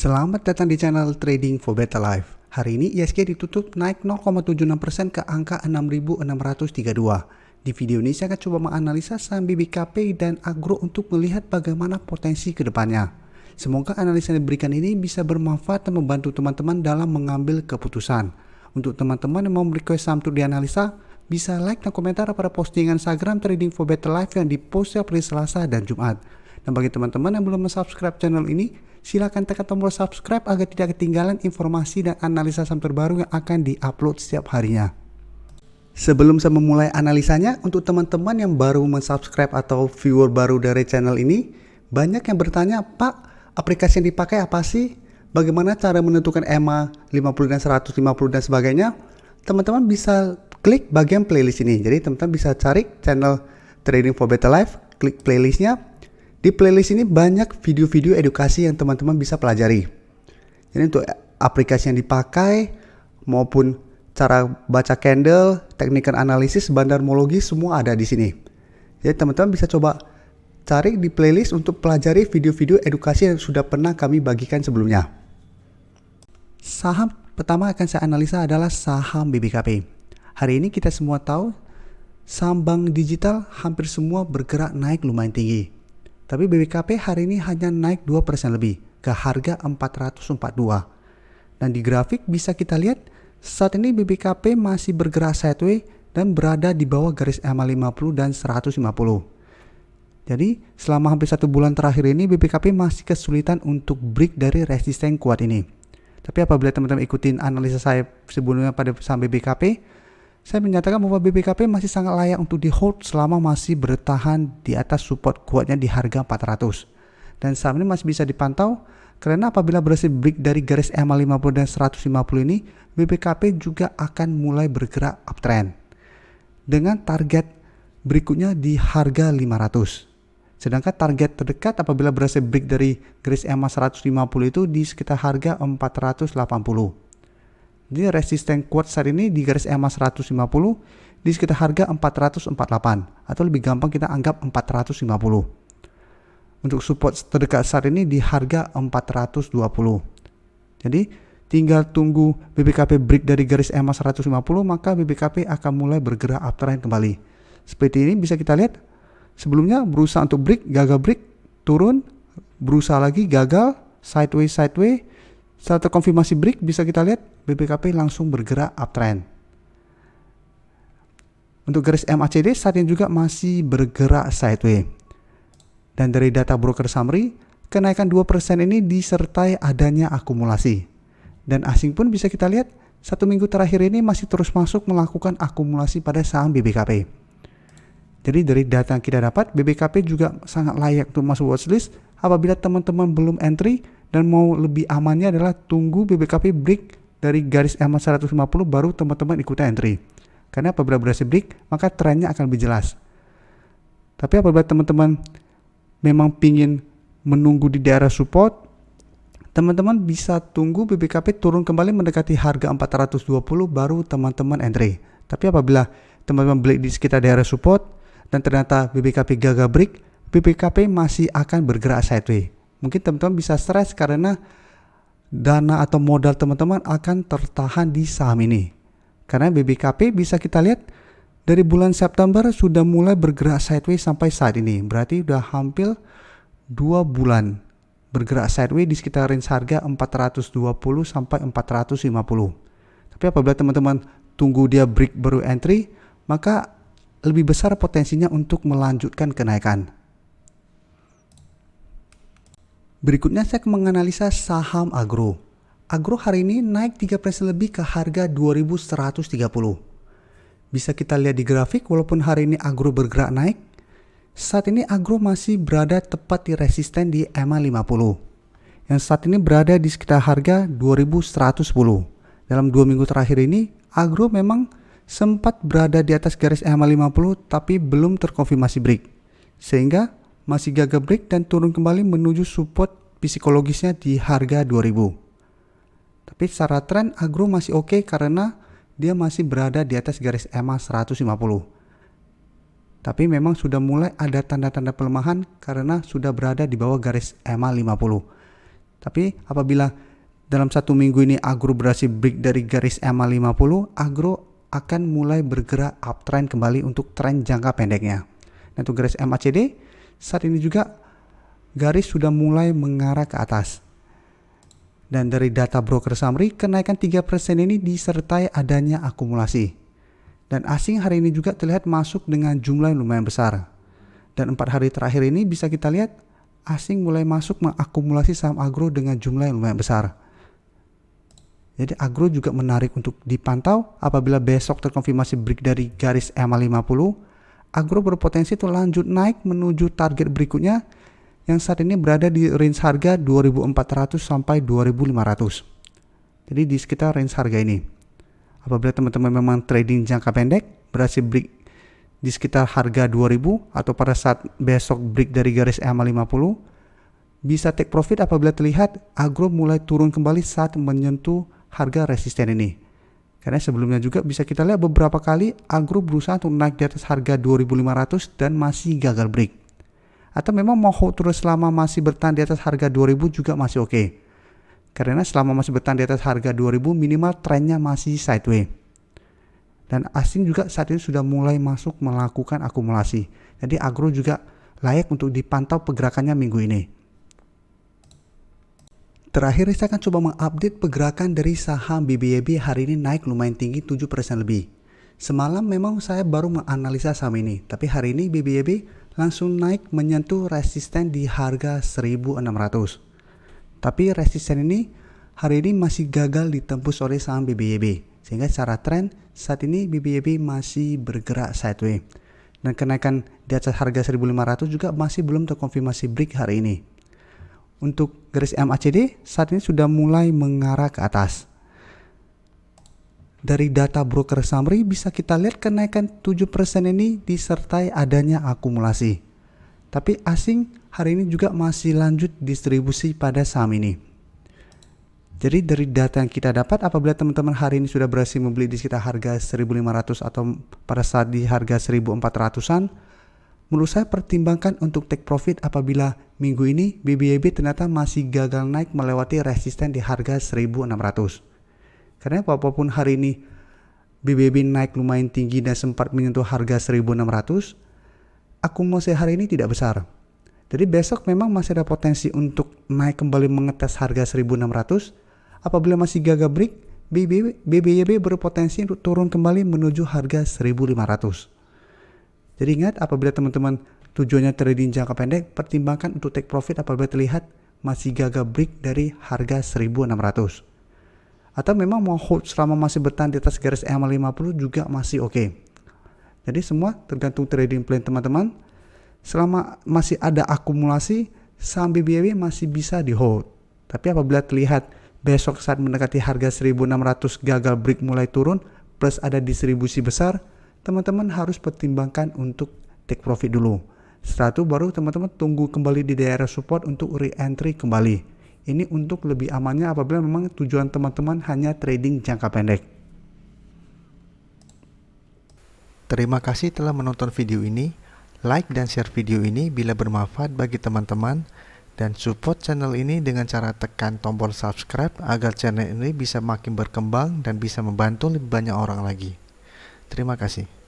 Selamat datang di channel Trading for Better Life. Hari ini ISG ditutup naik 0,76% ke angka 6.632. Di video ini saya akan coba menganalisa saham BBKP dan Agro untuk melihat bagaimana potensi ke depannya. Semoga analisa yang diberikan ini bisa bermanfaat dan membantu teman-teman dalam mengambil keputusan. Untuk teman-teman yang mau request saham untuk dianalisa, bisa like dan komentar pada postingan Instagram Trading for Better Life yang dipost setiap hari Selasa dan Jumat. Dan bagi teman-teman yang belum subscribe channel ini, silakan tekan tombol subscribe agar tidak ketinggalan informasi dan analisa saham terbaru yang akan diupload setiap harinya. Sebelum saya memulai analisanya, untuk teman-teman yang baru subscribe atau viewer baru dari channel ini, banyak yang bertanya, Pak, aplikasi yang dipakai apa sih? Bagaimana cara menentukan EMA 50 dan 150 dan sebagainya? Teman-teman bisa klik bagian playlist ini. Jadi teman-teman bisa cari channel Trading for Better Life, klik playlistnya. Di playlist ini banyak video-video edukasi yang teman-teman bisa pelajari. Jadi untuk aplikasi yang dipakai maupun cara baca candle, teknik analisis, bandarmologi semua ada di sini. Jadi teman-teman bisa coba cari di playlist untuk pelajari video-video edukasi yang sudah pernah kami bagikan sebelumnya. Saham pertama akan saya analisa adalah saham BBKP. Hari ini kita semua tahu saham bank digital hampir semua bergerak naik lumayan tinggi. Tapi BBKP hari ini hanya naik 2% lebih ke harga 442. Dan di grafik bisa kita lihat saat ini BBKP masih bergerak sideways dan berada di bawah garis EMA 50 dan 150. Jadi selama hampir 1 bulan terakhir ini BBKP masih kesulitan untuk break dari resisten kuat ini. Tapi apabila teman-teman ikutin analisa saya sebelumnya pada saham BBKP, saya menyatakan bahwa BBKP masih sangat layak untuk di hold selama masih bertahan di atas support kuatnya di harga 400. Dan saham ini masih bisa dipantau karena apabila berhasil break dari garis EMA 50 dan 150 ini, BBKP juga akan mulai bergerak uptrend. Dengan target berikutnya di harga 500. Sedangkan target terdekat apabila berhasil break dari garis EMA 150 itu di sekitar harga 480. Jadi resisten kuat saat ini di garis EMA 150 di sekitar harga 448 atau lebih gampang kita anggap 450. Untuk support terdekat saat ini di harga 420. Jadi tinggal tunggu BBKP break dari garis EMA 150 maka BBKP akan mulai bergerak uptrend kembali. Seperti ini bisa kita lihat sebelumnya berusaha untuk break, gagal break, turun, berusaha lagi, gagal, sideways. Setelah terkonfirmasi break bisa kita lihat BBKP langsung bergerak uptrend. Untuk garis MACD saat ini juga masih bergerak sideways. Dan dari data broker summary, kenaikan 2% ini disertai adanya akumulasi. Dan asing pun bisa kita lihat 1 minggu terakhir ini masih terus masuk melakukan akumulasi pada saham BBKP. Jadi dari data yang kita dapat, BBKP juga sangat layak untuk masuk watchlist apabila teman-teman belum entry dan mau lebih amannya adalah tunggu BBKP break dari garis EMA 150 baru teman-teman ikutan entry. Karena apabila berhasil break, maka trennya akan lebih jelas. Tapi apabila teman-teman memang ingin menunggu di daerah support, teman-teman bisa tunggu BBKP turun kembali mendekati harga 420 baru teman-teman entry. Tapi apabila teman-teman break di sekitar daerah support dan ternyata BBKP gagal break, BBKP masih akan bergerak sideways. Mungkin teman-teman bisa stres karena dana atau modal teman-teman akan tertahan di saham ini. Karena BBKP bisa kita lihat dari bulan September sudah mulai bergerak sideways sampai saat ini. Berarti sudah hampir 2 bulan bergerak sideways di sekitar range harga 420 sampai 450. Tapi apabila teman-teman tunggu dia break baru entry, maka lebih besar potensinya untuk melanjutkan kenaikan. Berikutnya saya akan menganalisa saham Agro. Agro hari ini naik 3% lebih ke harga 2130. Bisa kita lihat di grafik walaupun hari ini Agro bergerak naik, saat ini Agro masih berada tepat di resisten di EMA 50. Yang saat ini berada di sekitar harga 2110. Dalam 2 minggu terakhir ini Agro memang sempat berada di atas garis EMA 50 tapi belum terkonfirmasi break. Sehingga masih gagal break dan turun kembali menuju support psikologisnya di harga 2000. Tapi secara tren Agro masih oke karena dia masih berada di atas garis EMA 150. Tapi memang sudah mulai ada tanda-tanda pelemahan karena sudah berada di bawah garis EMA 50. Tapi apabila dalam satu minggu ini Agro berhasil break dari garis EMA 50, Agro akan mulai bergerak uptrend kembali untuk tren jangka pendeknya. Nah, untuk garis MACD saat ini juga garis sudah mulai mengarah ke atas. Dan dari data broker summary, kenaikan 3% ini disertai adanya akumulasi. Dan asing hari ini juga terlihat masuk dengan jumlah yang lumayan besar. Dan 4 hari terakhir ini bisa kita lihat asing mulai masuk mengakumulasi saham Agro dengan jumlah yang lumayan besar. Jadi Agro juga menarik untuk dipantau. Apabila besok terkonfirmasi break dari garis EMA 50, Agro berpotensi untuk lanjut naik menuju target berikutnya yang saat ini berada di range harga 2.400 sampai 2.500. Jadi di sekitar range harga ini. Apabila teman-teman memang trading jangka pendek berhasil break di sekitar harga 2.000 atau pada saat besok break dari garis EMA 50, bisa take profit apabila terlihat Agro mulai turun kembali saat menyentuh harga resisten ini. Karena sebelumnya juga bisa kita lihat beberapa kali Agro berusaha untuk naik di atas harga 2.500 dan masih gagal break. Atau memang mau hold terus selama masih bertahan di atas harga 2.000 juga masih oke. Karena selama masih bertahan di atas harga 2.000 minimal trennya masih sideways. Dan asing juga saat ini sudah mulai masuk melakukan akumulasi. Jadi Agro juga layak untuk dipantau pergerakannya minggu ini. Terakhir saya akan coba mengupdate pergerakan dari saham BBYB hari ini naik lumayan tinggi 7% lebih. Semalam memang saya baru menganalisa saham ini, tapi hari ini BBYB langsung naik menyentuh resisten di harga 1.600. Tapi resisten ini hari ini masih gagal ditembus oleh saham BBYB. Sehingga secara tren saat ini BBYB masih bergerak sideways. Dan kenaikan di atas harga 1.500 juga masih belum terkonfirmasi break hari ini. Untuk garis MACD saat ini sudah mulai mengarah ke atas. Dari data broker summary bisa kita lihat kenaikan 7% ini disertai adanya akumulasi. Tapi asing hari ini juga masih lanjut distribusi pada saham ini. Jadi dari data yang kita dapat apabila teman-teman hari ini sudah berhasil membeli di sekitar harga 1.500 atau pada saat di harga 1.400-an, menurut saya pertimbangkan untuk take profit apabila minggu ini BBYB ternyata masih gagal naik melewati resisten di harga 1.600. Karena walaupun hari ini BBYB naik lumayan tinggi dan sempat menyentuh harga 1.600, akumulasi hari ini tidak besar. Jadi besok memang masih ada potensi untuk naik kembali mengetes harga 1.600. Apabila masih gagal break, BBYB berpotensi untuk turun kembali menuju harga 1.500. Jadi ingat apabila teman-teman tujuannya trading jangka pendek, pertimbangkan untuk take profit apabila terlihat masih gagal break dari harga 1.600. Atau memang mau hold selama masih bertahan di atas garis EMA 50 juga masih oke. Jadi semua tergantung trading plan teman-teman. Selama masih ada akumulasi, saham BBYB masih bisa di hold. Tapi apabila terlihat besok saat mendekati harga 1.600 gagal break mulai turun plus ada distribusi besar, teman-teman harus pertimbangkan untuk take profit dulu. Setelah itu baru teman-teman tunggu kembali di daerah support untuk re-entry kembali. Ini untuk lebih amannya apabila memang tujuan teman-teman hanya trading jangka pendek. Terima kasih telah menonton video ini. Like dan share video ini bila bermanfaat bagi teman-teman. Dan support channel ini dengan cara tekan tombol subscribe agar channel ini bisa makin berkembang dan bisa membantu lebih banyak orang lagi. Terima kasih.